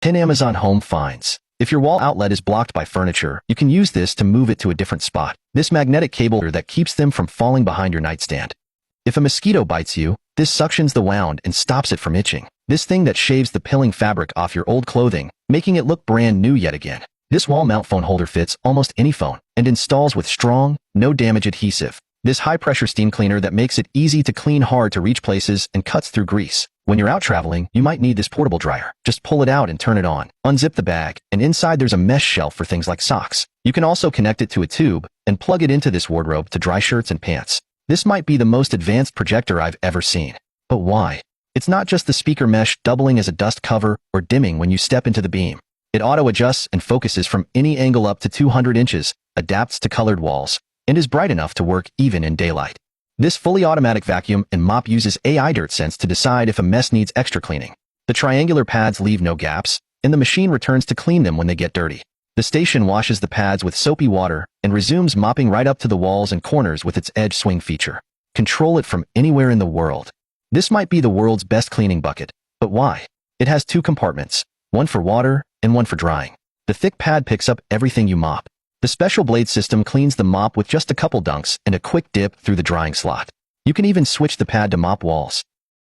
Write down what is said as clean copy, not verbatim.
10 Amazon Home Finds. If your wall outlet is blocked by furniture, you can use this to move it to a different spot. This magnetic cable that keeps them from falling behind your nightstand. If a mosquito bites you, this suctions the wound and stops it from itching. This thing that shaves the pilling fabric off your old clothing, making it look brand new yet again. This wall mount phone holder fits almost any phone and installs with strong, no-damage adhesive. This high-pressure steam cleaner that makes it easy to clean hard-to-reach places and cuts through grease. When you're out traveling, you might need this portable dryer. Just pull it out and turn it on. Unzip the bag, and inside there's a mesh shelf for things like socks. You can also connect it to a tube and plug it into this wardrobe to dry shirts and pants. This might be the most advanced projector I've ever seen. But why? It's not just the speaker mesh doubling as a dust cover or dimming when you step into the beam. It auto-adjusts and focuses from any angle up to 200 inches, adapts to colored walls, and is bright enough to work even in daylight. This fully automatic vacuum and mop uses AI dirt sense to decide if a mess needs extra cleaning. The triangular pads leave no gaps, and the machine returns to clean them when they get dirty. The station washes the pads with soapy water and resumes mopping right up to the walls and corners with its edge swing feature. Control it from anywhere in the world. This might be the world's best cleaning bucket. But why? It has two compartments, one for water and one for drying. The thick pad picks up everything you mop. The special blade system cleans the mop with just a couple dunks and a quick dip through the drying slot. You can even switch the pad to mop walls,